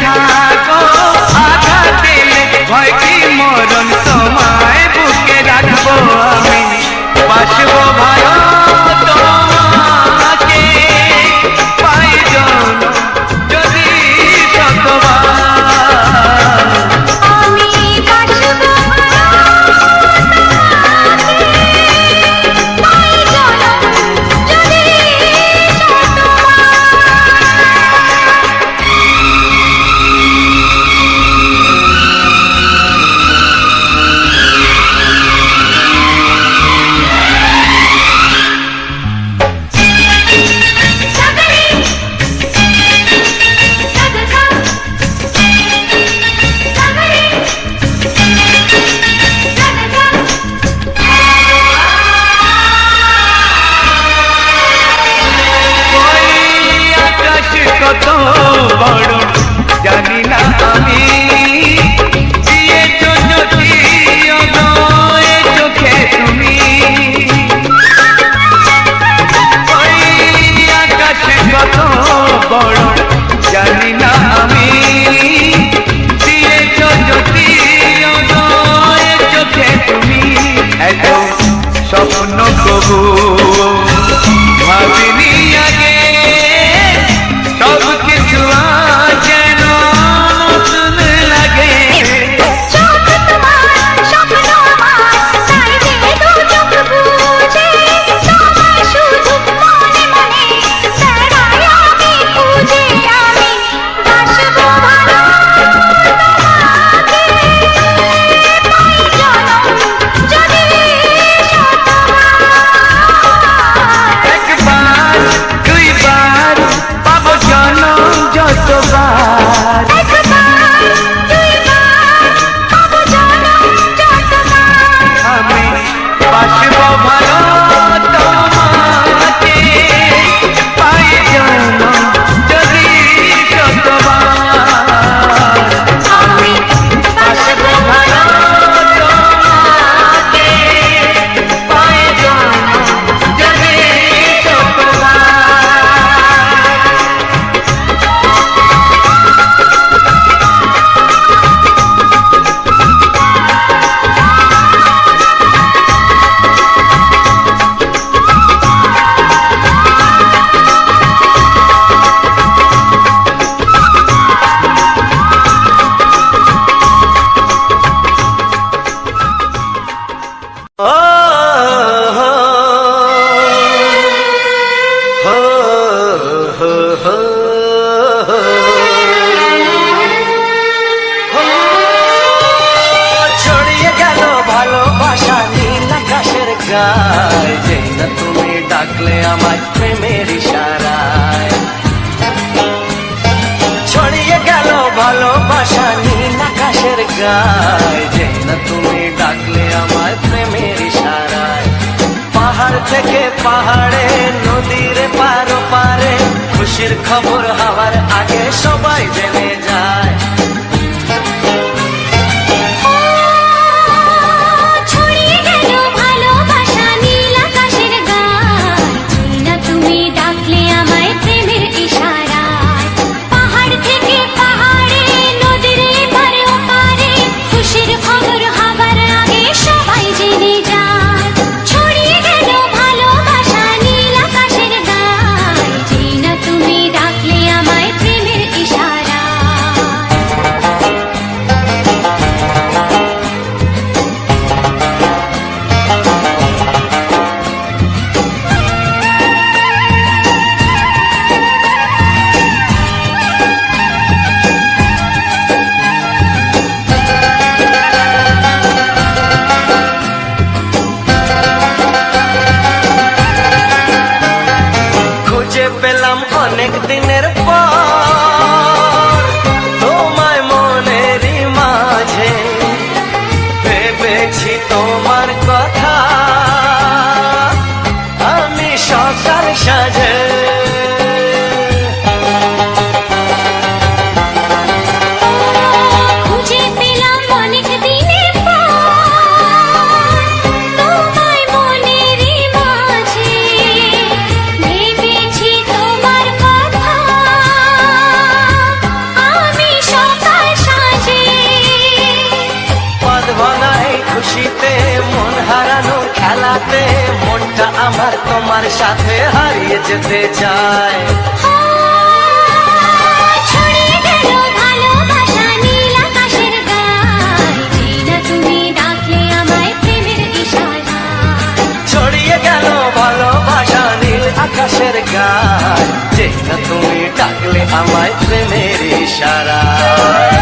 থাকো, আঘাত দিলে ভয় কি মরণ, তোমায় বুকে রাখবো আমি, বাসবো ভালো তোমাকে, পাই জনম যদি শতবার। কত বড় জানি না আমি, দিয়েছো যদি অদয় চোখে তুমি, ওই আকাশে কত বড় জানি না আমি, দিয়েছো যদি অদয় চোখে তুমি, এত স্বপ্ন কবু ভাবিনি আগে, সব কিছু যেন নতুন লাগে। ছড়িয়ে গেল ভালোবাসা নীল আকাশের গায়, যেই না তুমি ডাকলে আমায় প্রেমের ইশারায়, ছড়িয়ে গেল ভালোবাসা নীল আকাশের গায়, যেই না তুমি ডাকলে আমায় প্রেমের ইশারায়, পাহাড় থেকে পাহাড়ে নদীর পারো পারে, খুশির খবর হওয়ার আগে সবাই জেনে যায়। তুমি ডাকলে আমায় প্রেমের ইশারা তোমার সাথে হারিয়ে যেতে চায়। ছড়িয়ে গেল ভালোবাসা নীল আকাশের গায়, যেই না তুমি ডাকলে আমায় প্রেমের ইশারায়। ছড়িয়ে গেল ভালোবাসা নীল আকাশের গায়, যেই না তুমি ডাকলে আমায় প্রেমের ইশারায়।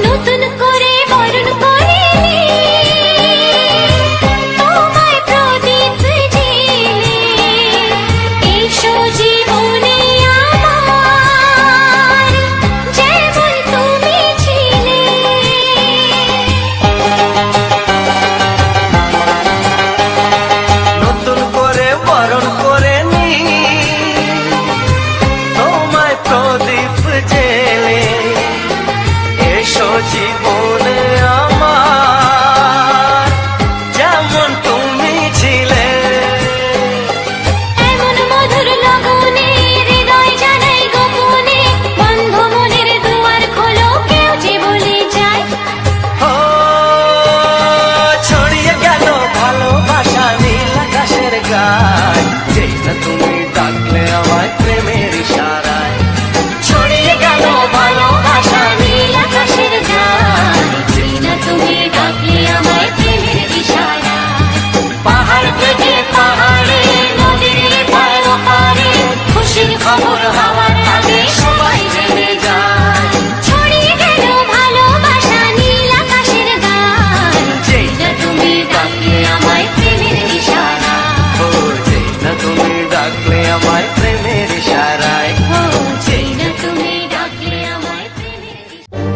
নতুন করে বরণ করিনি তোমায় প্রদীপ জেলে, এসো জীবনে আমার যেমন তুমি ছিলে। নতুন করে বরণ করে নি তোমায় প্রদীপ জেলে, এসো জীবনে আমার যেমন তুমি ছিলে। এমন মধুর লগনে হৃদয় জানাই গোপনে, বন্ধ মনের দুয়ার খোলো কেউ যে বলে যায়। ও ছড়িয়ে গেল ভালোবাসা নীল আকাশের গায়, যেই না তুমি ডাকলে আমায় প্রেমের ইশারায়। ছড়িয়ে গেল ভালোবাসা নীল আকাশের গায়, যেই না তুমি ডাকলে আমায় প্রেমের ইশারায়। পাহাড় থেকে পাহাড়ে নদীর এপার ওপারে খুশির খবর হওয়ার আগে সবাই জেনে যায়। ছড়িয়ে গেল ভালোবাসা নীল আকাশের গায়, যেই না তুমি ডাকলে আমায় প্রেমের ইশারায়। ও যেই না তুমি ডাকলে আমায় প্রেমের ইশারায়। ও যেই না তুমি ডাকলে আমায় প্রেমের ইশারায়।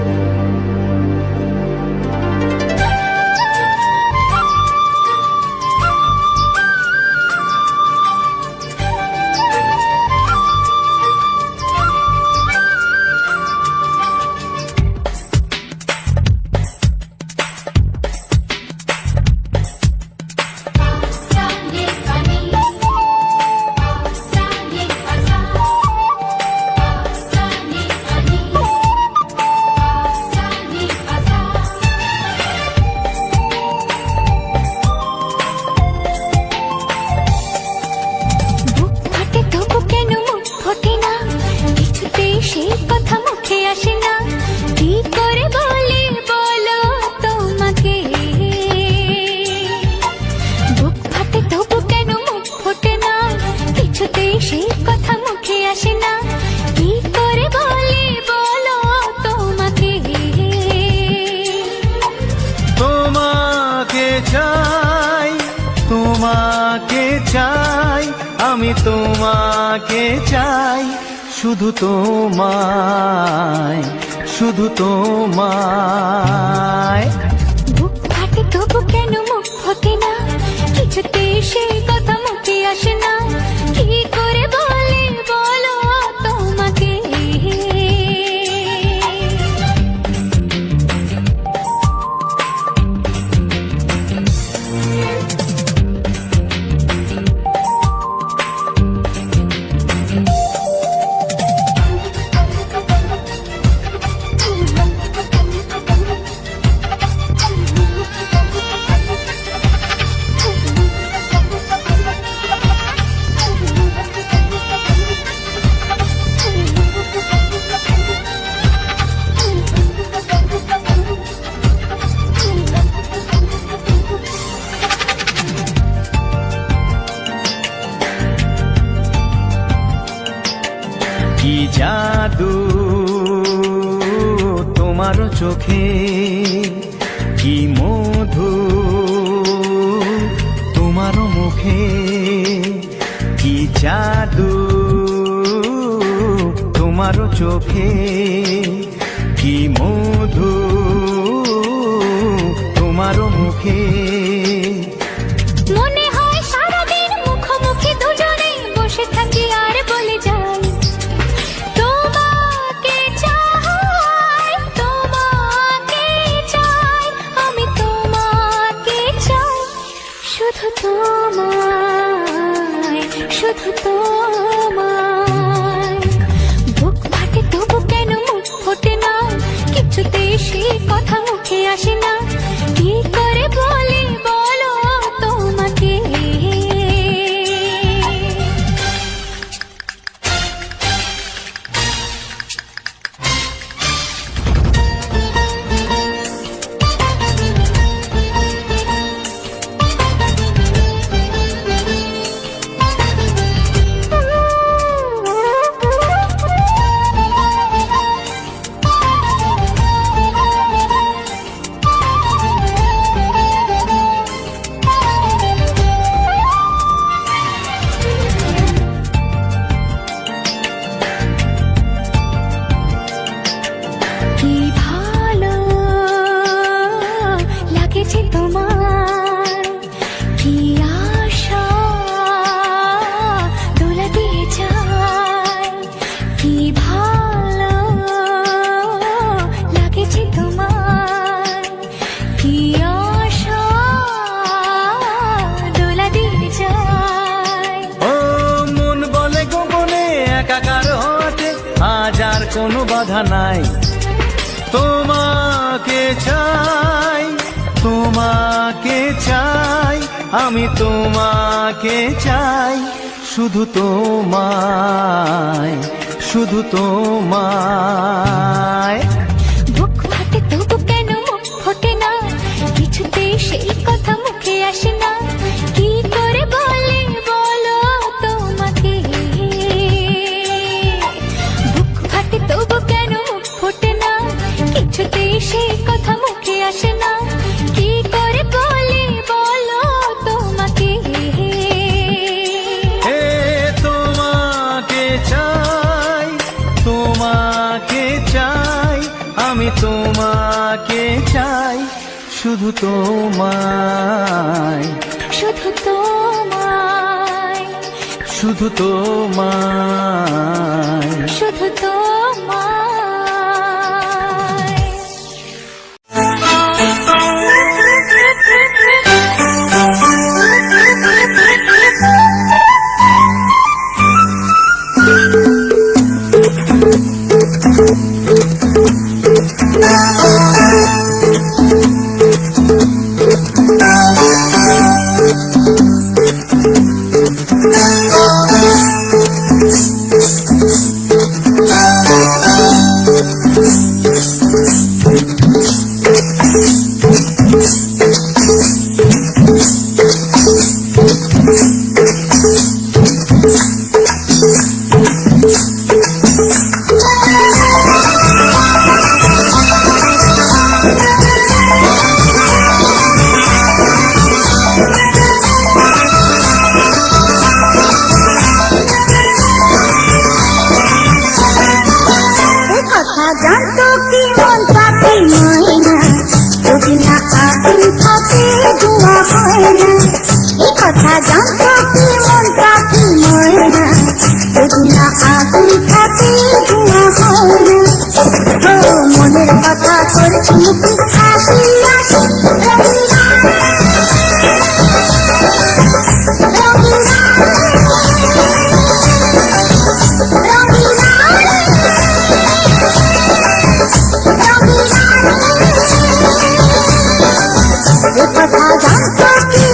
বুক ফাটে তবু কেন মুখ ফোটে না, কিছুতে সেই কথা মুখে আসে না। কি করে বলি বলো তোমাকে, বুক ফাটে তবু কেন মুখ ফোটে না, কিছুতে সেই কথা মুখে আসে না। কি করে বলি বলো তোমাকে। তোমাকে চাই, তোমাকে চাই, আমি তোমাকে চাই, শুধু তোমায়, শুধু তোমায়। বুক ফাটে তবু কেন মুখ ফোটে না, কিছুতে সেই কথা মুখে আসে না। কি করে বলি বলো তোমাকে। কি জাদু তোমার চোখে, কি মধু তোমার মুখে, কি জাদু তোমার চোখে, কি মধু তোমার মুখে। মনে হয় সারাদিন মুখোমুখি দুজনে বসে থাকি আর বলে যাই তোমাকে চাই। শুধু তোমায়, শুধু তোমায়। বুক ফাটে তবু কেন মুখ ফোটে না, কিছুতেই সে কথা মুখে আসে না। কি করে বলি বলো তোমাকে। কি ভালো লাগেছে তোমার, কি আশা দোলা দিয়ে যায়। কি ভালো লাগেছে তোমার, কি আশা দোলা দিয়ে যায়। ও মন বলে গোপনে একাকার হতে আজ আর কোনো বাধা নাই। তোমাকে চাই, তোমাকে চাই, আমি তোমাকে চাই, শুধু তোমায়, শুধু তোমায়। বুক ফাটে তবু কেন মুখ ফোটে না, কিছুতেই সেই কথা মুখে আসে না। কি করে বলি বলো তোমাকে। বুক ফাটে তবু কেন মুখ ফোটে না, কিছুতেই সেই কথা মুখে আসে না। কি করে বলি বলো তোমাকে। হে তোমাকে চাই, তোমাকে চাই, আমি তোমাকে চাই, শুধু তোমায়, শুধু তোমায়, শুধু তোমায়। শুধু তোমায়। জানতো কি মন পাখি ময়না, যদি না আগুন থাকে ধোঁয়া হয় না। এই কথা জানতো কি মন পাখি ময়না, যদি না আগুন থাকে ধোঁয়া হয় না। ও মনের কথা করছি মুখে হাসি হাসি, রঙিনা কথা জানতো কি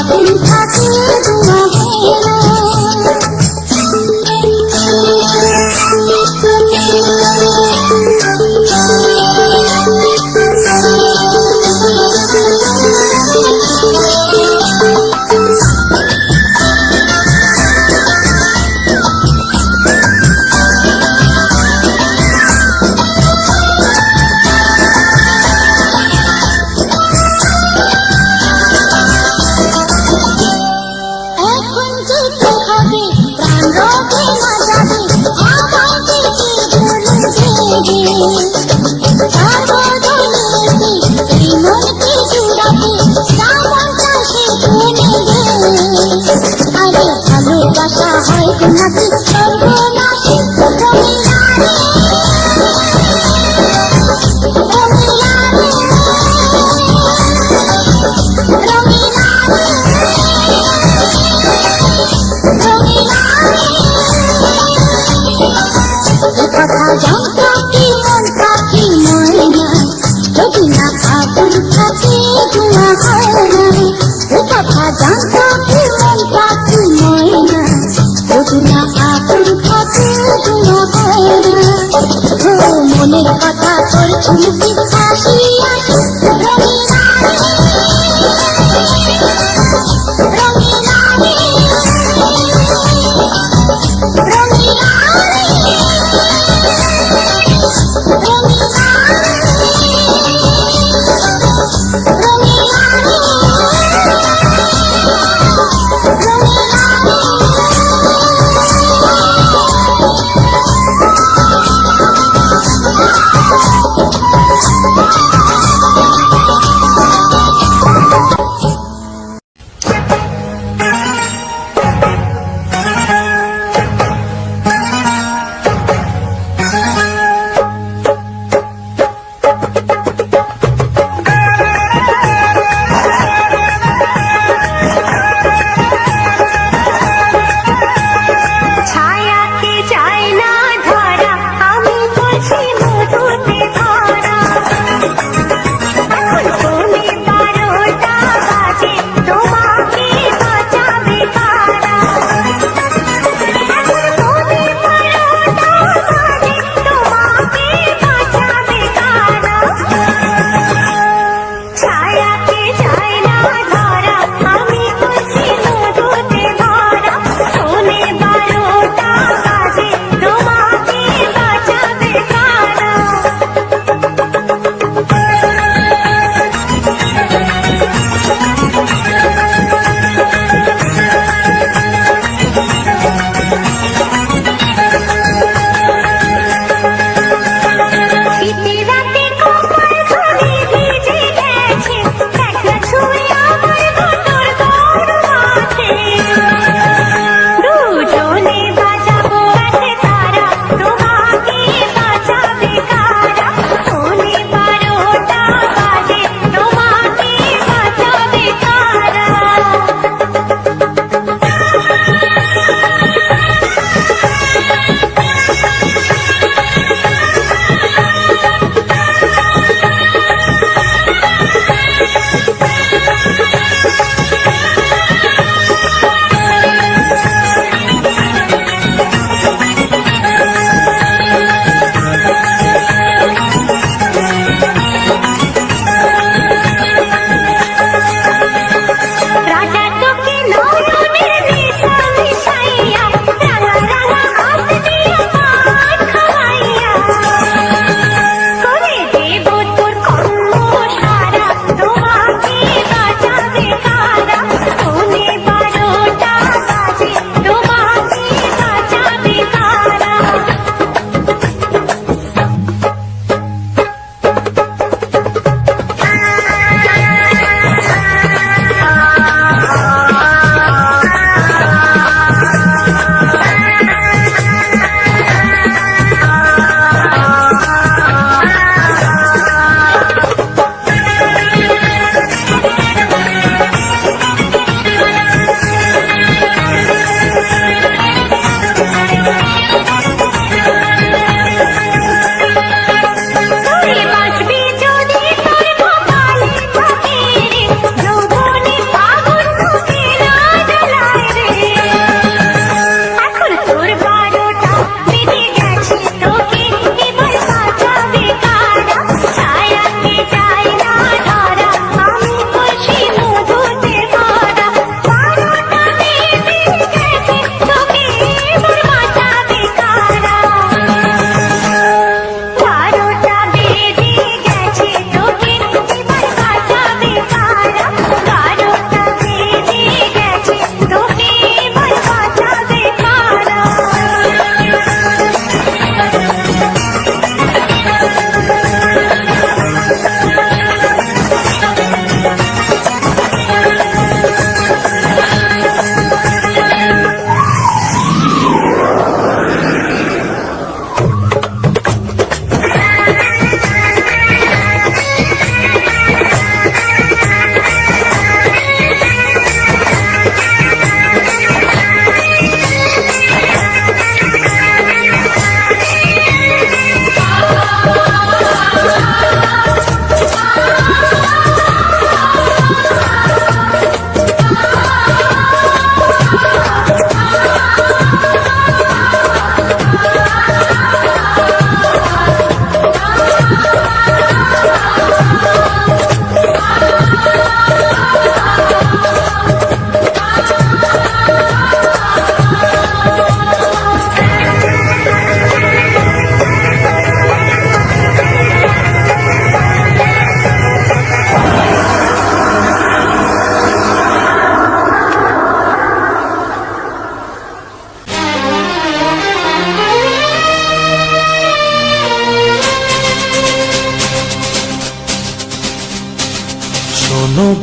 আগুন থাকে ধোঁয়া হয় না। এখন যেতে হবে প্রাণ রবে না যাবে আমার দিকে বলুন দেবে তার বদলে এই মনকে জুড়াবে সামনটা সে শুনে আরে ভালোবাসা হয় নাকি সর্বনাশী রঙিলা রে রঙিলা রে রঙিলা রে কথা জানতো কি মন পাখি ময়না যদি না আগুন থাকে ধোঁয়া হয় না। কথা জানতো কি মন পাখি ময়না যদি না আগুন থাকে ধোঁয়া হয় না। ও মনের কথা করছি কি হাসি হাসি রঙিলা রে রঙিলা রে রঙিলা রে রঙিলা রে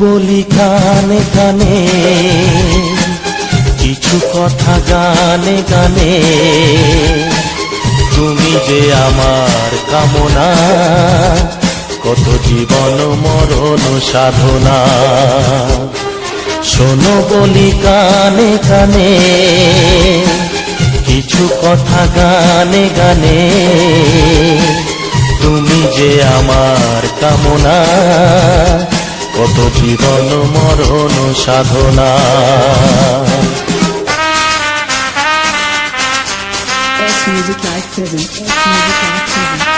বলি কানে কানে, কিছু কথা গানে গানে, তুমি যে আমার কামনা, কত জীবন মরণ সাধনা। শোনো বলি কানে কানে, কিছু কথা গানে গানে, তুমি যে আমার কামনা, কত জীবন মরণ সাধনা। S Music Live present. S Music Live present.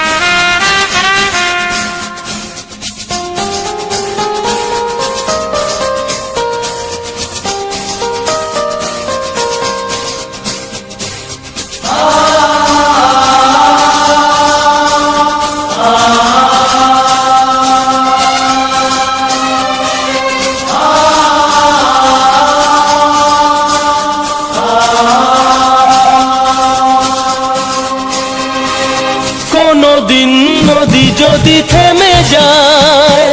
কোনদিন নদী যদি থেমে যায়,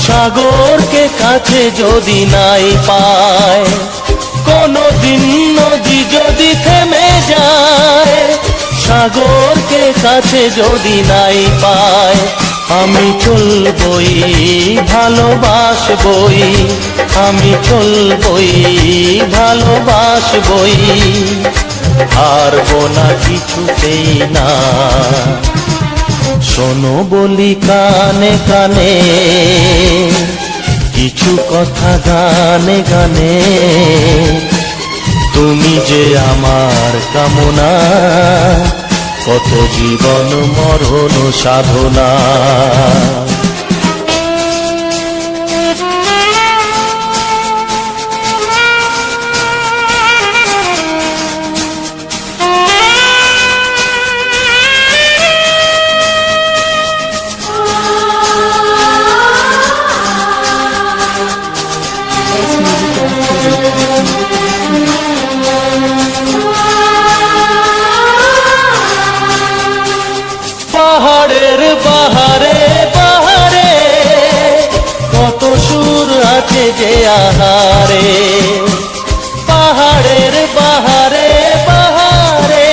সাগরকে কাছে যদি নাই পায়, কোনদিন নদী যদি থেমে যায়, সাগরকে কাছে যদি নাই পায়, আমি চলবই ভালোবাসবই, আমি চলবই ভালোবাসবই, হারবো না কিছুতেই না। শোনো বলি কানে কানে, কিছু কথা গানে গানে, তুমি যে আমার কামনা, কত জীবন মরণ সাধনা। S Music Live পাহাড়ের বাহারে বাহারে, কত সুর আছে যে আহারে, পাহাড়ের বাহারে বাহারে,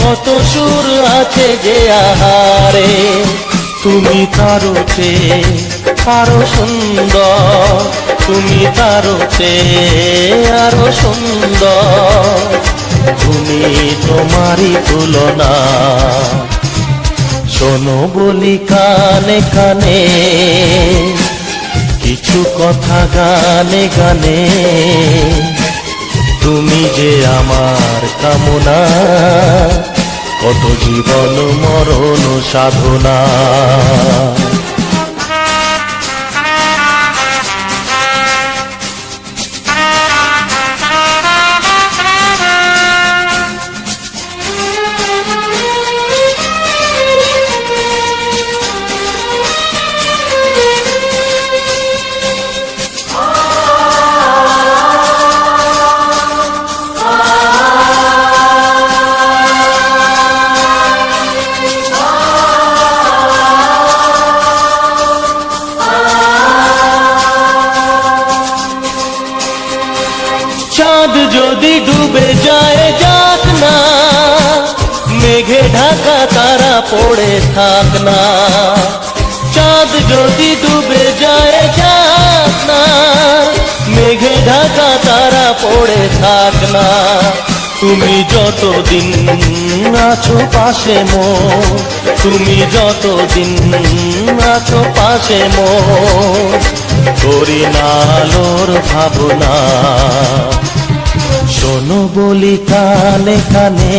কত সুর আছে যে আহারে, তুমি তারও চেয়ে আরো সুন্দর, তুমি তারও চেয়ে আরো সুন্দর, তুমি তোমারই তুলনা। শোনো বলি কানে কানে, কিছু কথা গানে গানে, তুমি যে আমার কামনা, কত জীবন মরণ সাধনা। চাঁদ যদি ডুবে যায় যাক না, মেঘে ঢাকা তারা পড়ে থাক না, চাঁদ যদি ডুবে যায় যাক না, মেঘে ঢাকা তারা পড়ে থাক না, তুমি যতদিন আছো পাশে মোর, তুমি যতদিন আছো পাশে মোর, করি না আলোর ভাবনা। শোনো বলি কানে কানে,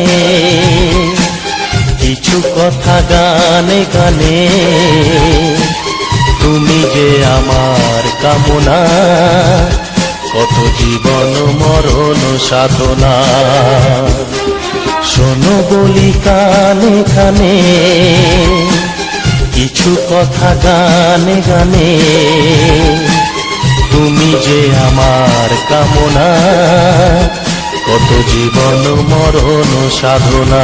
কিছু কথা গানে গানে, তুমি যে আমার কামনা, কত জীবন মরণ সাধনা। শোনো বলি কানে কানে, কিছু কথা গানে গানে, তুমি যে আমার কামনা, কত জীবন মরণ সাধনা।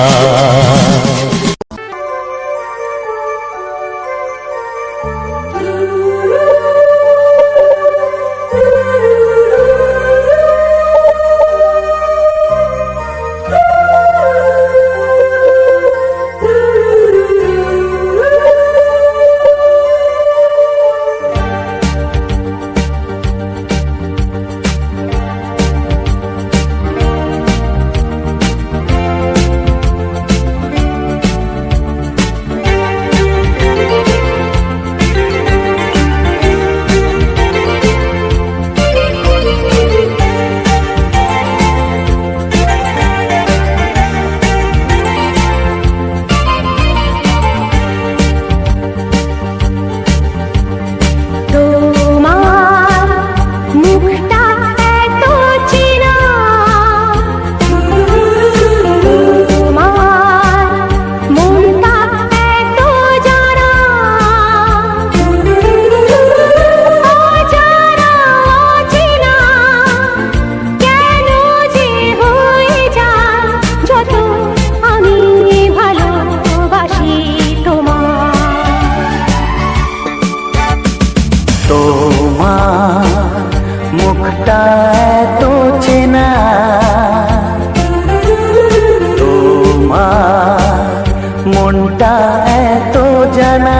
এত জানা,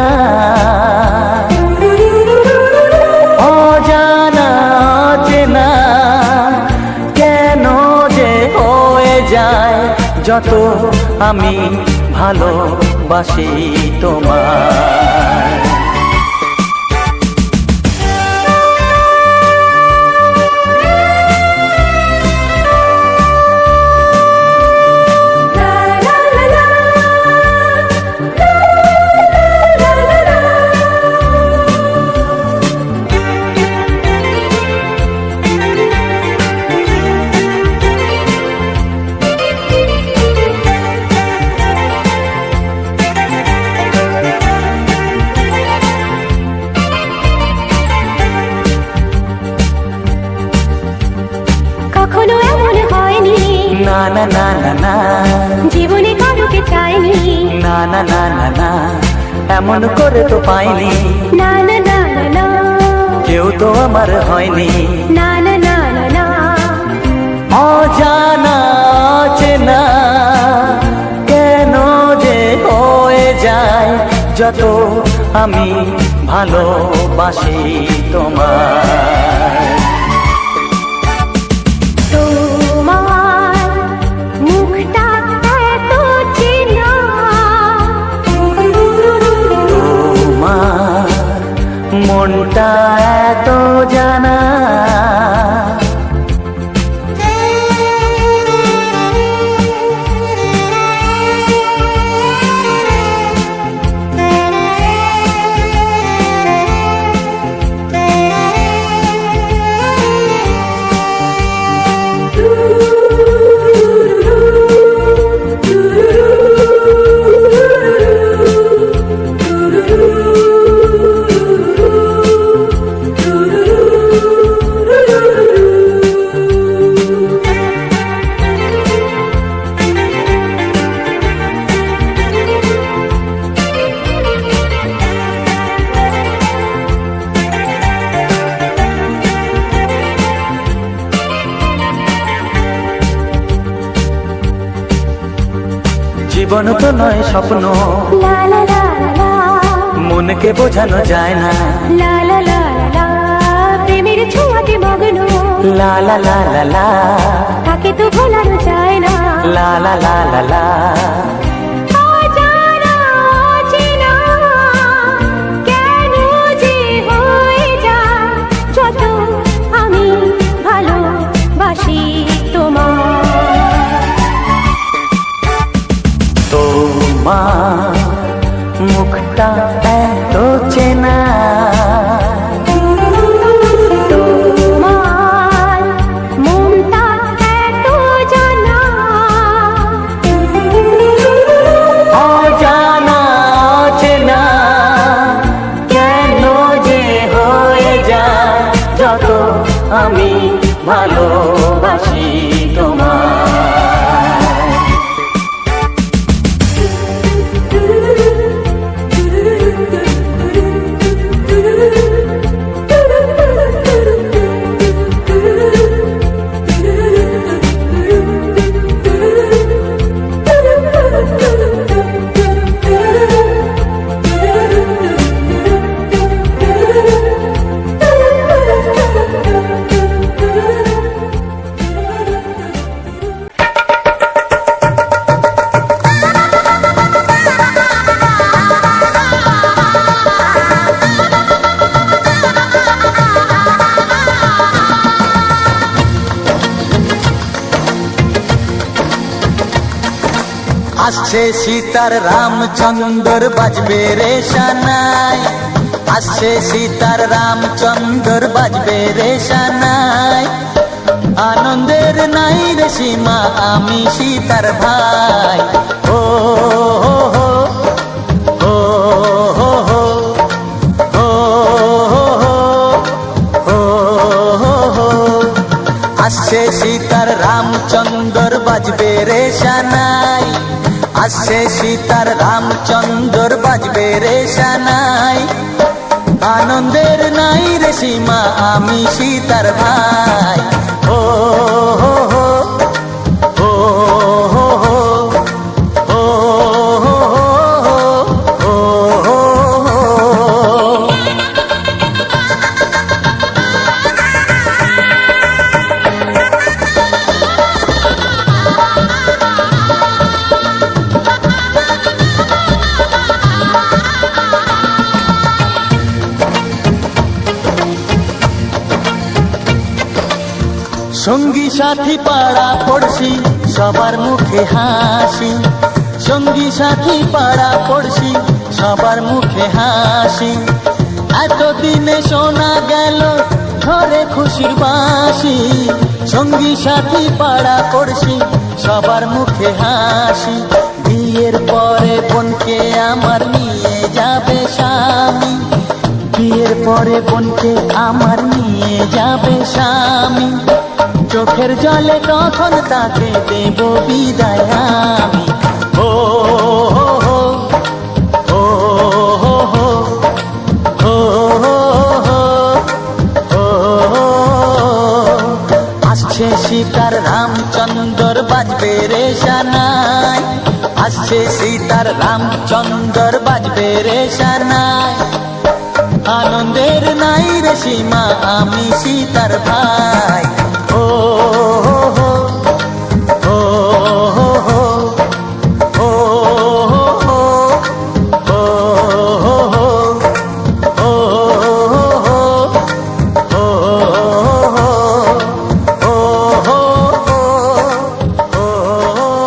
অজানা চেনা কেন যে হয়ে যায় যত আমি ভালোবাসি তোমায়। কখনো এমন হয়নি, না না না না না, জীবনে কারোকে চাইনি, না না না না না, এমন করে তো পাইনি, না না না না না, কেউ তো আমার হয়নি, না না না না না, অজানা চেনা কেন যে হয়ে যায় যত আমি ভালোবাসি তোমায়। তোমার মুখটা এত চেনা, তোমার মনটা এত জানা, জীবন তো নয় স্বপ্ন, লা লা লা লা, মনকে বোঝানো যায় না, লা লা লা লা, প্রেমের ছোঁয়াতে মগ্ন, লা লা লা লা লা, তাকে তো ভোলানো যায় না, লা লা লা লা লা, অজানা চেনা কেন যে হয়ে যায় যত আমি ভালোবাসি তোমায়। তোমার মুখটা এত চেনা, তোমার মনটা এত জানা, অজানা চেনা কেন যে হয়ে যায় যত আমি ভালোবাসি তোমায়। আসছে সীতার রামচন্দ্র বাজবে রে শানাই, আসছে সীতার রামচন্দ্র বাজবে রে শানাই, আনন্দের নাই রে সীমা আমি সীতার ভাই। ও হো হো ও হো হো ও হো হো ও হো, আসছে সীতার রামচন্দ্র বাজবে রে শানাই, আসছে সীতার রামচন্দ্র বাজবে রে শানাই, আনন্দের নাই রে সীমা আমি সীতার ভাই। ও হো হো ও হো হো ও হো হো সঙ্গী সাথী পাড়া পড়শি সবার মুখে হাসি, সঙ্গী সাথী পাড়া পড়শি সবার মুখে হাসি। এতদিনে শোনা গেল ঘরে খুশির বাঁশি, সঙ্গী সাথী পাড়া পড়শি সবার মুখে হাসি। বিয়ের পরে বোনকে আমার নিয়ে যাবে স্বামী, বিয়ের পরে বোনকে আমার নিয়ে যাবে স্বামী। চোখের জলে তখন তাকে দেব বিদায় আমি। ও হো হো, ও হো হো, ও হো হো, ও হো। আসছে সীতার রামচন্দ্র বাজবে রে সানাই, আসছে সীতার রামচন্দ্র বাজবে রে সানাই। আনন্দের নাই রে সীমা আমি সীতার ভাই। ও হো হো, ও হো হো, ও হো হো, ও হো হো, ও হো হো, ও হো হো, ও হো।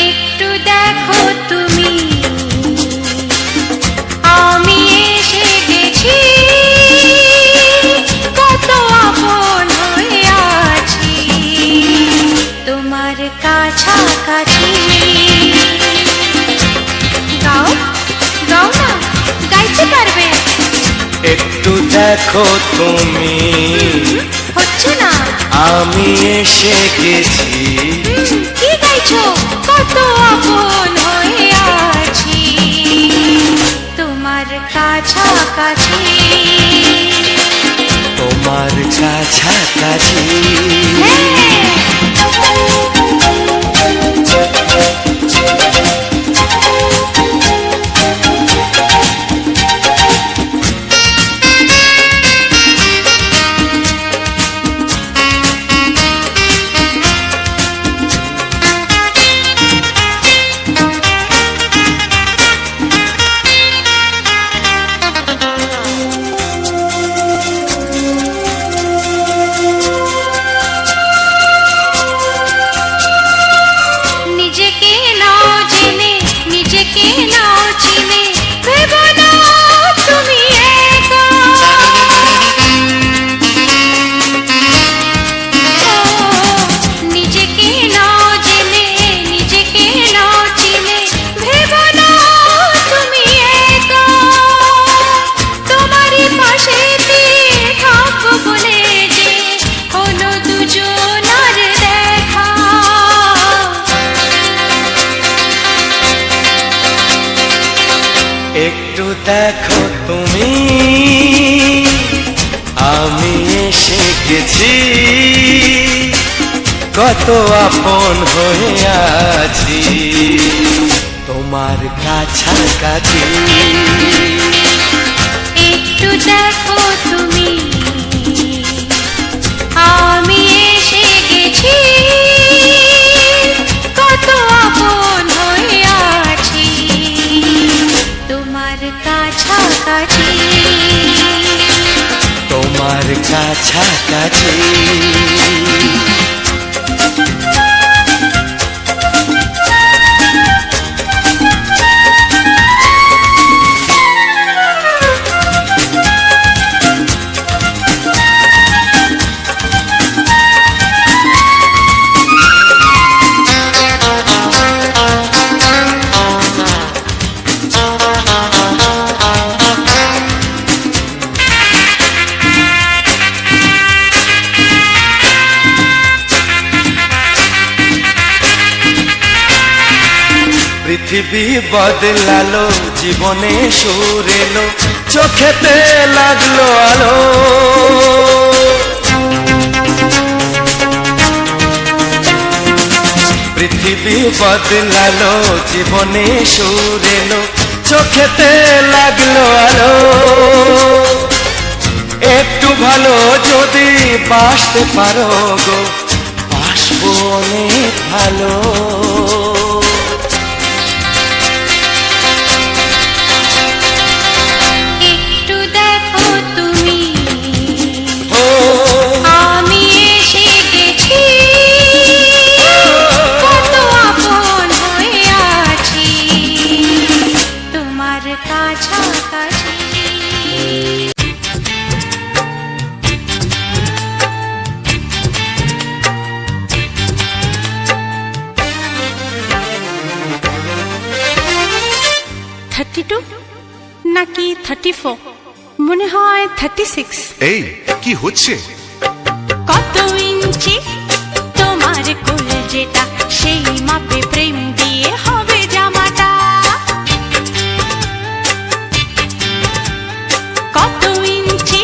একটু দেখো তুমি, আমি এসে গেছি, কত আপন হয়ে আছি তোমার কাছাকাছি। গাও গাও না, গাইতে পারবে? একটু দেখো তুমি, হচ্ছে না। আমি এসে গেছি, কি গাইছো? কত আপন হয়ে আছি তোমার কাছাকাছি। তোমার কাছাকাছি। নিজেকে নাও জেনে, নিজেকে নাও চিনে, ভেবো না তুমি একা। নিজেকে নাও জেনে, নিজেকে নাও চিনে, ভেবো না তুমি একা। তোমারই পাশেতে থাকবো বলে যে হলো দুজনার দেখা। একটু দেখো তুমি, আমি এসে গেছি, কত আপন হয়ে আছি তোমার কাছাকাছি। একটু দেখো তুমি, আমি এসে গেছি, কত আপন হয়ে আছি তোমার কাছাকাছি। তোমার কাছাকাছি। পৃথিবী বদলালো, জীবনে সুর এলো, চোখেতে লাগলো আলো। পৃথিবী বদলালো, জীবনে সুর এলো, চোখেতে লাগলো আলো। একটু ভালো যদি বাসতে পারো গো, বাসবো অনেক ভালো। একটু দেখো তুমি, আমি এসে গেছি, কত আপন হয়ে আছি তোমার কাছাকাছি। নাকি 34, মনে হয় 36। এই কি হচ্ছে? কত ইঞ্চি তোমার কোল যেটা, সেই মাপে প্রেম দিয়ে হবে জামাটা। কত ইঞ্চি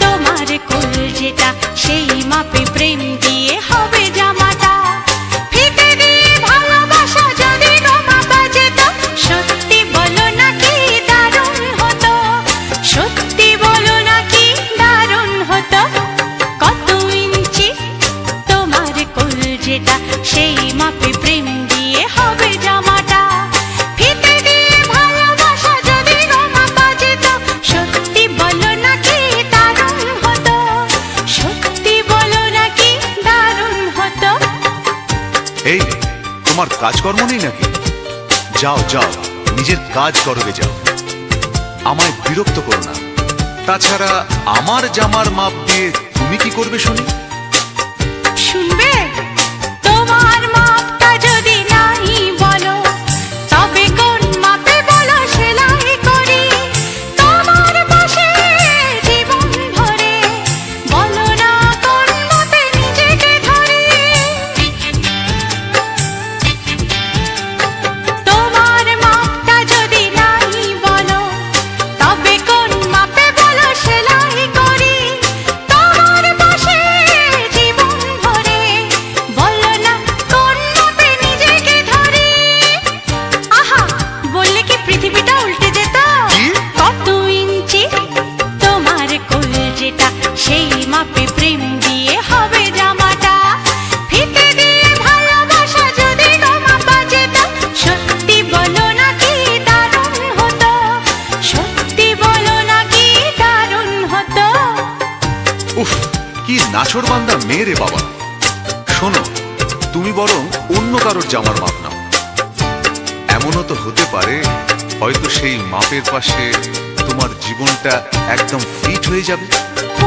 তোমার কোল যেটা, সেই মাপে প্রেম দিয়ে হবে জামাটা। ফিতে দিয়ে ভালোবাসা যদি মাপা যেত, সত্যি বলো নাকি দারুণ হতো, সত্যি বলো নাকি দারুণ হতো। কত ইঞ্চি তোমার কোল যেটা, সেই মাপে প্রেম দিয়ে হবে জামাটা। ফিতে দিয়ে ভালোবাসা যদি মাপা যেত, সত্যি বলো নাকি দারুণ হতো, সত্যি বলো নাকি দারুণ হতো। এই তোমার কাজকর্ম নেই নাকি? যাও যাও, নিজের কাজ করবে যাও, আমায় বিরক্ত করো না। তাছাড়া আমার জামার মাপ দিয়ে তুমি কি করবে শুনি? শুনবে? তোমার মাপটা যদি নাই বলো, তবে কোন মাপে বলো সেলাই করি তোমার পাশে জীবন ভরে। বলো না কোন মাপে নিজেকে ধরি। তোমার মাপটা যদি নাই বলো, তবে কোন মাপে বলো সেলাই করি তোমার পাশে জীবন ভরে। বলো না কোন মাপে নিজেকে ধরি। আহা, বললে কি পৃথিবীটা উল্টে যেত? কি? কত ইঞ্চি তোমার কোল যেটা, সেই মাপে প্রেম দিয়ে হবে জামাটা। ফিতে দিয়ে ভালোবাসা যদি মাপা যেত, সত্যি বলো নাকি দারুণ হতো, সত্যি বলো নাকি দারুণ হতো। উফ, কি নাছোড়বান্দা মেয়ে রে বাবা। শোনো, তুমি বরং অন্য কারোর জামার মাপ নাও। এমনও তো হতে পারে হয়তো সেই মাপের পাশে তোমার জীবনটা একদম ফিট হয়ে যাবে।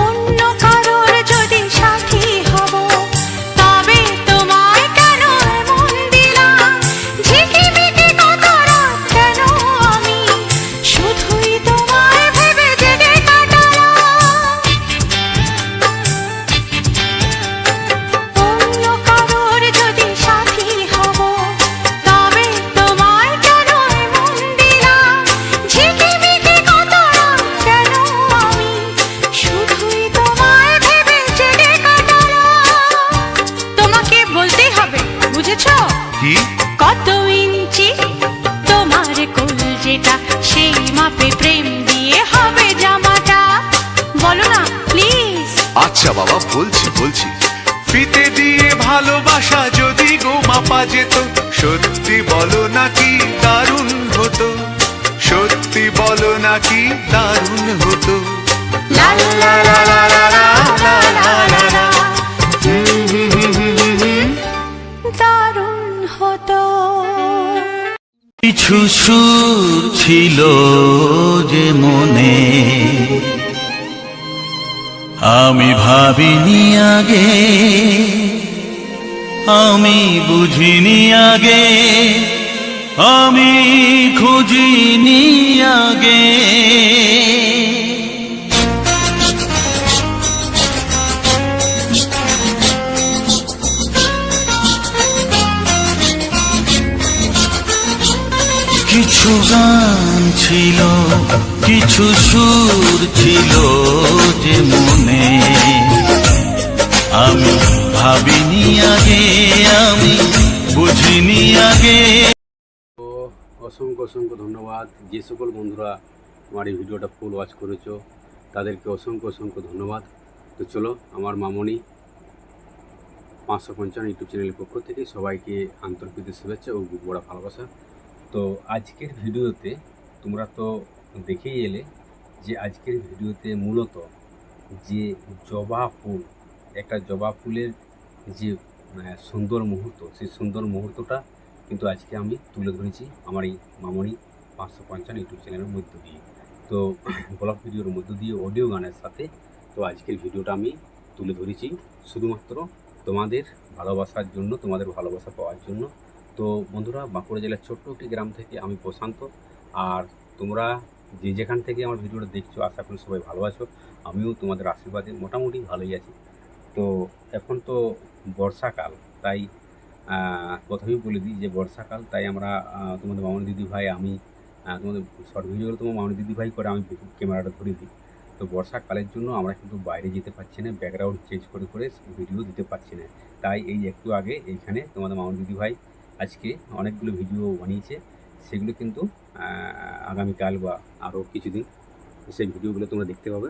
অন্য কারোর যদি সাথী হব, তবে তোমায় কেন মন দিলাম? ঝিকিমিকি কত রাত কেন আমি শুধুই তোমায় ভেবে জেগে কাটালাম। অন্য কারোর যদি সাথী হব, তবে তোমায় কেন মন দিলাম? ঝিকিমিকি কত রাত কেন আমি শুধুই তোমায় ভেবে জেগে কাটালাম। তোমাকে বলতেই হবে, বুঝেছো? কি? কত ইঞ্চি তোমার কোল যেটা, সেই মাপে প্রেম দিয়ে হবে জামাটা। বলো না প্লিজ। আচ্ছা বাবা, বলছি বলছি। ফিতে দিয়ে ভালোবাসা যদি গো মাপা যেত, সত্যি বলো নাকি দারুণ হতো, সত্যি বলো নাকি দারুণ হতো। লা লা লা লা লা লা লা লা লা লা। দারুণ হতো। কিছু সুর ছিল যে মনে, আমি ভাবিনি আগে, আমি বুঝিনি আগে, আমি খুঁজিনি আগে। কিছু গান ছিল, কিছু সুর ছিল যে মনে, আমি ভাবিনি আগে, আমি বুঝিনি আগে। তো অসংখ্য অসংখ্য ধন্যবাদ যে সকল বন্ধুরা আমার এই ভিডিওটা ফুল ওয়াচ করেছো, তাদেরকে অসংখ্য অসংখ্য ধন্যবাদ। তো চলো, আমার মামনি 555 ইউটিউব চ্যানেলের পক্ষ থেকে সবাইকে আন্তরিক শুভেচ্ছা ও বুক ভরা ভালোবাসা। তো আজকের ভিডিওতে তোমরা তো দেখেই এলে যে আজকের ভিডিওতে মূলত যে জবা ফুল, একটা জবা ফুলের যে সুন্দর মুহূর্ত, সেই সুন্দর মুহূর্তটা কিন্তু আজকে আমি তুলে ধরেছি আমার এই মামনি 555 ইউটিউব চ্যানেলের মধ্য দিয়ে। তো ব্লগ ভিডিওর মধ্য দিয়ে অডিও গানের সাথে তো আজকের ভিডিওটা আমি তুলে ধরেছি শুধুমাত্র তোমাদের ভালোবাসার জন্য, তোমাদের ভালোবাসা পাওয়ার জন্য। তো বন্ধুরা, বাঁকুড়া জেলার ছোট্ট একটি গ্রাম থেকে আমি প্রশান্ত। আর তোমরা যে যেখান থেকে আমার ভিডিওটা দেখছো, আশা করি সবাই ভালো আছো। আমিও তোমাদের আশীর্বাদে মোটামুটি ভালোই আছি। তো এখন তো বর্ষাকাল, তাই প্রথমেই বলে দিই যে বর্ষাকাল, তাই আমরা তোমাদের মামনি দিদি ভাই, আমি তোমাদের শর্ট ভিডিওগুলো তোমার মামনি দিদি ভাই করে, আমি ক্যামেরাটা ধরে দিই। তো বর্ষাকালের জন্য আমরা কিন্তু বাইরে যেতে পারছি না, ব্যাকগ্রাউন্ড চেঞ্জ করে করে ভিডিও দিতে পারছি না। তাই এই একটু আগে এইখানে তোমাদের মামনি দিদি ভাই আজকে অনেকগুলো ভিডিও বানিয়েছে, সেগুলো কিন্তু আগামীকাল বা আরও কিছুদিন সেই ভিডিওগুলো তোমরা দেখতে পাবে।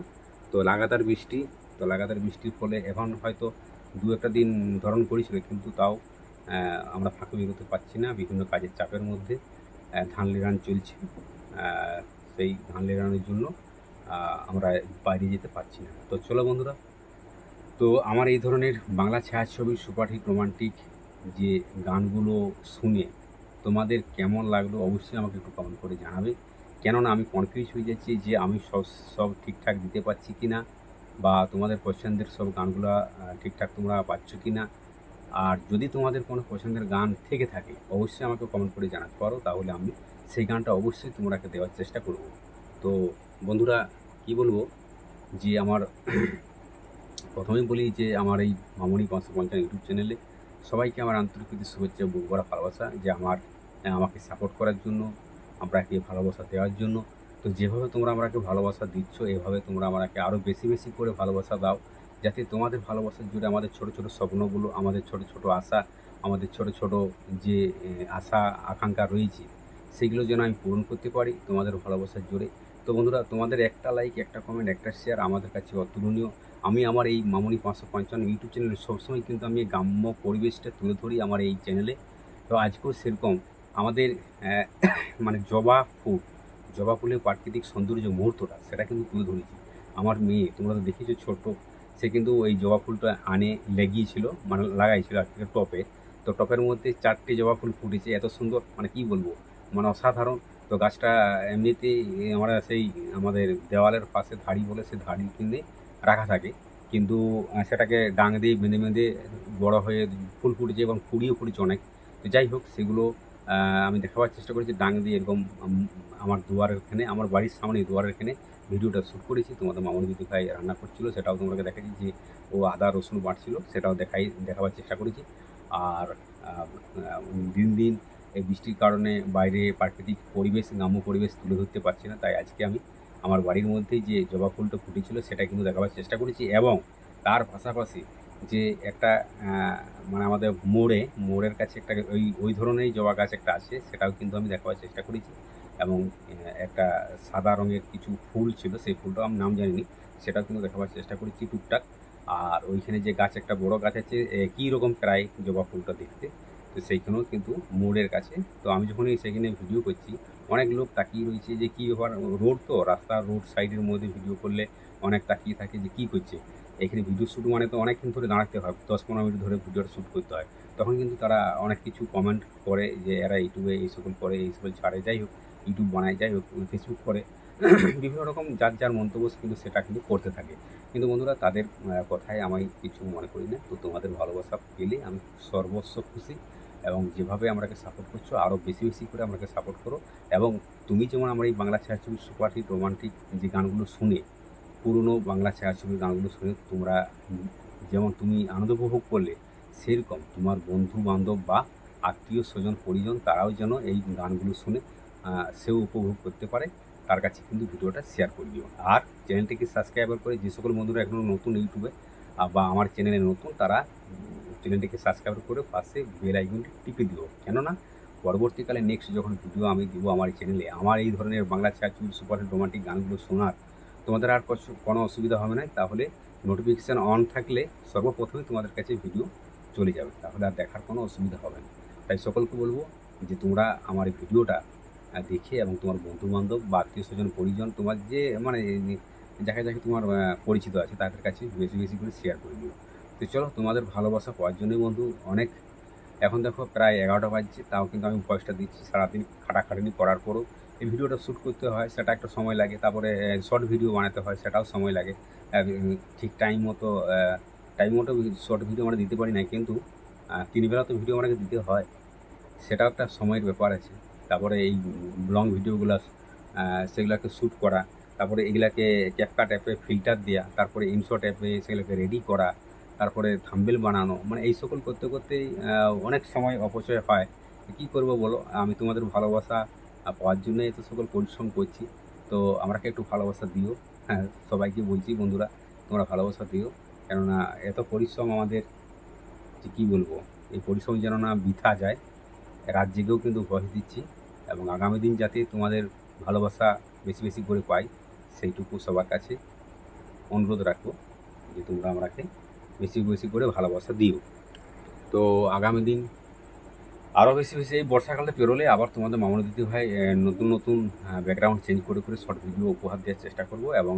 তো লাগাতার বৃষ্টি, তো লাগাতার বৃষ্টির ফলে এখন হয়তো দু একটা দিন ধরন করেছিল, কিন্তু তাও আমরা ফাঁকে বেরোতে পারছি না, বিভিন্ন কাজের চাপের মধ্যে। ধান লেরান চলছে, সেই ধান লেরানোর জন্য আমরা বাইরে যেতে পারছি না। তো চলো বন্ধুরা, তো আমার এই ধরনের বাংলা ছায়াছবির সুপারহিট রোমান্টিক যে গানগুলো শুনে তোমাদের কেমন লাগলো অবশ্যই আমাকে একটু কমেন্ট করে জানাবে। কেননা আমি কনফিউজ হয়ে যাচ্ছি যে আমি সব ঠিকঠাক দিতে পারছি কি না, বা তোমাদের পছন্দের সব গানগুলো ঠিকঠাক তোমরা পাচ্ছ কি না। আর যদি তোমাদের কোনো পছন্দের গান থেকে থাকে অবশ্যই আমাকে কমেন্ট করে জানাতে পারো, তাহলে আমি সেই গানটা অবশ্যই তোমরাকে দেওয়ার চেষ্টা করব। তো বন্ধুরা, কি বলবো যে আমার প্রথমেই বলি যে আমার এই মামনি 555 ইউটিউব চ্যানেলে সবাইকে আমার আন্তরিক শুভেচ্ছা, বুক ভরা ভালোবাসা, যে আমাকে সাপোর্ট করার জন্য, আপনাকে ভালোবাসা দেওয়ার জন্য। তো যেভাবে তোমরা আমাকে ভালোবাসা দিচ্ছ, এভাবে তোমরা আমাকে আরও বেশি বেশি করে ভালোবাসা দাও, যাতে তোমাদের ভালোবাসার জুড়ে আমাদের ছোট ছোট স্বপ্নগুলো, আমাদের ছোট ছোট আশা, আমাদের ছোট ছোট যে আশা আকাঙ্ক্ষা রয়েছে, সেগুলো যেন আমি পূরণ করতে পারি তোমাদের ভালোবাসার জুড়ে। তো বন্ধুরা, তোমাদের একটা লাইক, একটা কমেন্ট, একটা শেয়ার আমাদের কাছে অতুলনীয়। আমি আমার এই মামনি 555 ইউটিউব চ্যানেলে সবসময় কিন্তু আমি গ্রাম্য পরিবেশটা তুলে ধরি আমার এই চ্যানেলে। তো আজকেও সেরকম আমাদের মানে জবা ফুলের প্রাকৃতিক সৌন্দর্য মুহূর্তটা, সেটা কিন্তু তুলে ধরেছি। আমার মেয়ে, তোমরা তো দেখেছো ছোট, সে কিন্তু এই জবা ফুলটা লেগিয়েছিল, মানে লাগাইছিল আর কি টপে। তো টপের মধ্যে 4টে জবা ফুল ফুটেছে, এত সুন্দর, মানে কি বলবো, মানে অসাধারণ। তো গাছটা এমনিতেই আমরা সেই আমাদের দেওয়ালের পাশে ধাড়ি বলে, সে ধাড়ি কিনে রাখা থাকে, কিন্তু সেটাকে ডাং দিয়ে বেঁধে বেঁধে বড়ো হয়ে ফুল ফুটেছে এবং ফুড়িও ফুটেছে অনেক। তো যাই হোক, সেগুলো আমি দেখাবার চেষ্টা করেছি ডাং দিয়ে, এরকম আমার দুয়ারের এখানে, আমার বাড়ির সামনে দুয়ারের এখানে ভিডিওটা শ্যুট করেছি। তোমাদের মামনি দিদি ভাই রান্না করছিলো, সেটাও তোমাকে দেখাচ্ছি, যে ও আদা রসুন বাটছিল, সেটাও দেখাবার চেষ্টা করেছি। আর দিন দিন এই বৃষ্টির কারণে বাইরে প্রাকৃতিক পরিবেশ, গ্রাম্য পরিবেশ তুলে ধরতে পারছি না, তাই আজকে আমি আমার বাড়ির মধ্যেই যে জবা ফুলটা ফুটেছিল সেটা কিন্তু দেখাবার চেষ্টা করেছি। এবং তার পাশাপাশি যে একটা মানে আমাদের মোড়ের কাছে একটা ওই ধরনেরই জবা গাছ একটা আছে, সেটাও কিন্তু আমি দেখাবার চেষ্টা করেছি। এবং একটা সাদা রঙের কিছু ফুল ছিল, সেই ফুলটাও আমি নাম জানিনি, সেটাও কিন্তু দেখাবার চেষ্টা করেছি টুকটাক। আর ওইখানে যে গাছ, একটা বড় গাছ আছে, একই রকম প্রায় জবা ফুলটা দেখতে, তো সেইখানেও কিন্তু মোড়ের কাছে। তো আমি যখনই সেখানে ভিডিও করছি, অনেক লোক তাকিয়ে রয়েছে যে কী ব্যাপার, রোড তো রাস্তার রোড সাইডের মধ্যে ভিডিও করলে অনেক তাকিয়ে থাকে যে কী করছে এখানে। ভিডিও শ্যুট মানে তো অনেকক্ষণ ধরে দাঁড়াতে হয়, 10-15 মিনিট ধরে ভিডিওটা শ্যুট করতে হয়। তখন কিন্তু তারা অনেক কিছু কমেন্ট করে যে এরা ইউটিউবে এই সকল করে, এই সকল ছাড়ে, যাই হোক ইউটিউব বানায়, যাই হোক ফেসবুক করে, বিভিন্ন রকম যার মন্তব্য কিন্তু সেটা কিন্তু করতে থাকে। কিন্তু বন্ধুরা, তাদের কথায় আমি কিছু মনে করি না। তো তোমাদের ভালোবাসা পেলে আমি সর্বস্ব খুশি, এবং যেভাবে আমাকে সাপোর্ট করছো আরও বেশি বেশি করে আমাকে সাপোর্ট করো। এবং তুমি যেমন আমার এই বাংলা ছায়াছবির সুপারহিট রোমান্টিক যে গানগুলো শুনে, পুরনো বাংলা ছায়াছবির গানগুলো শুনে তোমরা যেমন তুমি আনন্দ উপভোগ করলে, সেরকম তোমার বন্ধু বান্ধব বা আত্মীয় স্বজন পরিজন তারাও যেন এই গানগুলো শুনে সেও উপভোগ করতে পারে, তার কাছে কিন্তু ভিডিওটা শেয়ার করে দিও। আর চ্যানেলটিকে সাবস্ক্রাইব করে যে সকল বন্ধুরা এখনও নতুন ইউটিউবে বা আমার চ্যানেলে নতুন, তারা চ্যানেলটিকে সাবস্ক্রাইব করে পাশে বেল আইকনটি টিপে দিও, কেননা পরবর্তীকালে নেক্সট যখন ভিডিও আমি দিব আমার এই চ্যানেলে, আমার এই ধরনের বাংলা ছায়াছবি সুপারহিট রোমান্টিক গানগুলো শোনার তোমাদের আর কোনো অসুবিধা হবে না। তাহলে নোটিফিকেশান অন থাকলে সর্বপ্রথমে তোমাদের কাছে ভিডিও চলে যাবে, তাহলে আর দেখার কোনো অসুবিধা হবে না। তাই সকলকে বলবো যে তোমরা আমার এই ভিডিওটা দেখে এবং তোমার বন্ধুবান্ধব বা আত্মীয় স্বজন পরিজন তোমার যে মানে যাকে যাকে তোমার পরিচিত আছে তাদের কাছে বেশি বেশি করে শেয়ার করে দিও। তো চলো, তোমাদের ভালোবাসা পাওয়ার জন্যই বন্ধু অনেক, এখন দেখো প্রায় 11টা বাজছে, তাও কিন্তু আমি ভয়েসটা দিচ্ছি। সারাদিন খাটাখাটনি করার পরও এই ভিডিওটা শ্যুট করতে হয়, সেটা একটা সময় লাগে। তারপরে শর্ট ভিডিও বানাতে হয়, সেটাও সময় লাগে। ঠিক টাইম মতো শর্ট ভিডিও আমরা দিতে পারি না, কিন্তু 3 বেলা তো ভিডিও আমাকে দিতে হয়, সেটাও একটা সময়ের ব্যাপার আছে। তারপরে এই লং ভিডিওগুলো সেগুলোকে শ্যুট করা, তারপরে এগুলাকে ক্যাপকাট অ্যাপে ফিল্টার দেওয়া, তারপরে ইনশট অ্যাপে সেগুলোকে রেডি করা, তারপরে থাম্বনেল বানানো, মানে এই সকল করতে করতেই অনেক সময় অপচয় হয়। কী করবো বলো, আমি তোমাদের ভালোবাসা পাওয়ার জন্যই এত সকল পরিশ্রম করছি। তো আমাকে একটু ভালোবাসা দিও। হ্যাঁ, সবাইকে বলছি বন্ধুরা, তোমরা ভালোবাসা দিও, কেননা এত পরিশ্রম আমাদের, যে কী বলবো, এই পরিশ্রম যেন না বৃথা যায়। রাত জেগেও কিন্তু ভয়েস দিচ্ছি, এবং আগামী দিন যাতে তোমাদের ভালোবাসা বেশি বেশি করে পাই, সেইটুকু সবার কাছে অনুরোধ রাখবো যে তোমরা আমাকে বেশি বেশি করে ভালোবাসা দিও। তো আগামী দিন আরও বেশি বেশি এই বর্ষাকালটা পেরোলে আবার তোমাদের মামনি দিদি ভাই নতুন নতুন ব্যাকগ্রাউন্ড চেঞ্জ করে করে শর্ট ভিডিও উপহার দেওয়ার চেষ্টা করব, এবং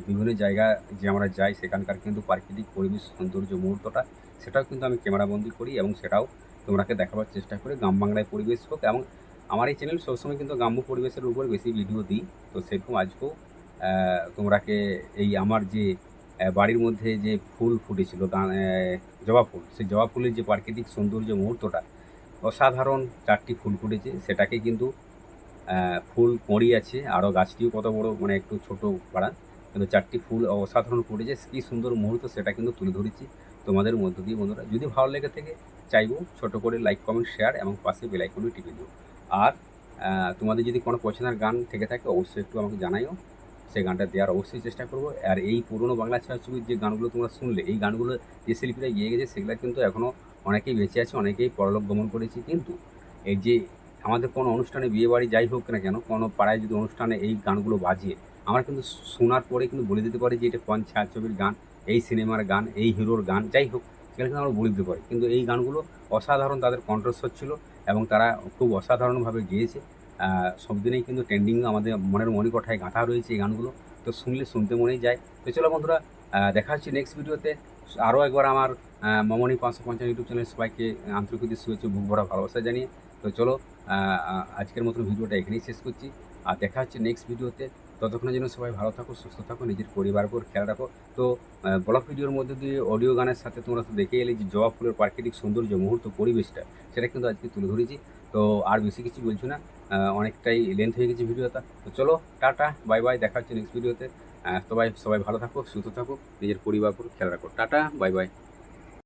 বিভিন্ন জায়গা যে আমরা যাই সেখানকার কিন্তু প্রাকৃতিক পরিবেশ সৌন্দর্য মুহূর্তটা সেটাও কিন্তু আমি ক্যামেরাবন্দি করি, এবং সেটাও তোমরাকে দেখাবার চেষ্টা করি। গ্রাম বাংলায় পরিবেশ হোক, এবং আমার এই চ্যানেল সবসময় কিন্তু গ্রাম্য পরিবেশের উপর বেশি ভিডিও দিই। তো সেরকম আজকেও তোমরাকে এই আমার যে বাড়ির মধ্যে যে ফুল ফুটেছিল জবা ফুল, সেই জবা ফুলের যে প্রাকৃতিক সৌন্দর্য মুহূর্তটা, অসাধারণ 4টি ফুল ফুটেছে, সেটাকে কিন্তু ফুল পড়ি আছে, আরও গাছটিও কত বড়, মানে একটু ছোটো পাড়া, কিন্তু 4টি ফুল অসাধারণ ফুটেছে, কী সুন্দর মুহূর্ত সেটা কিন্তু তুলে ধরেছি তোমাদের মধ্য দিয়ে। বন্ধুরা, যদি ভালো লেগে থেকে চাইবো ছোটো করে লাইক কমেন্ট শেয়ার এবং পাশে বেল আইকনে টিপে দিও। আর তোমাদের যদি কোনো পছন্দের গান থেকে থাকে অবশ্যই একটু আমাকে জানাইও, সেই গানটা দেওয়ার অবশ্যই চেষ্টা করবো। আর এই পুরনো বাংলা ছায়াছবির যে গানগুলো তোমরা শুনলে, এই গানগুলো যে শিল্পীরা গিয়ে গেছে সেগুলো কিন্তু এখনও অনেকেই বেঁচে আছে, অনেকেই পরলোক গমন করেছে। কিন্তু এই যে আমাদের কোনো অনুষ্ঠানে, বিয়ে বাড়ি যাই হোক না কেন, কোনো পাড়ায় যদি অনুষ্ঠানে এই গানগুলো বাজিয়ে, আমরা কিন্তু শোনার পরে কিন্তু বলে দিতে পারি যে এটা কোন ছায়াছবির গান, এই সিনেমার গান, এই হিরোর গান, যাই হোক সেগুলো কিন্তু আমরা বলে দিতে পারি। কিন্তু এই গানগুলো অসাধারণ, তাদের কণ্ঠস্বর ছিল, এবং তারা খুব অসাধারণভাবে গেয়েছে। সব দিনেই কিন্তু ট্রেন্ডিং আমাদের মনের মণিকোঠায় গাঁথা রয়েছে এই গানগুলো, তো শুনলে শুনতে মনেই যায়। তো চলো বন্ধুরা, দেখা হচ্ছে নেক্সট ভিডিওতে। আরও একবার আমার মামনি 550 ইউটিউব চ্যানেল সবাইকে আন্তরিক শুভেচ্ছা, বুক ভরা ভালোবাসা জানিয়ে। তো চলো, আজকের মতন ভিডিওটা এখানেই শেষ করছি, আর দেখা হচ্ছে নেক্সট ভিডিওতে। ততক্ষণের জন্য সবাই ভালো থাকো, সুস্থ থাকো, নিজের পরিবারের উপর খেয়াল রাখো। তো ব্লগ ভিডিওর মধ্যে দিয়ে অডিও গানের সাথে তোমরা তো দেখে এলে যে জবা ফুলের প্রাকৃতিক সৌন্দর্য মুহূর্ত পরিবেশটা, সেটা কিন্তু আজকে তুলে ধরেছি। তো আর বেশি কিছু বলছি না, অনেকটাই লেন্থ হয়ে গেছে ভিডিওটা। তো চলো, টাটা বাই বাই, দেখা হচ্ছে নেক্সট ভিডিওতে। সবাই ভালো থাকো, সুস্থ থাকো, নিজের পরিবার উপর খেয়াল রাখো। Tata bye bye.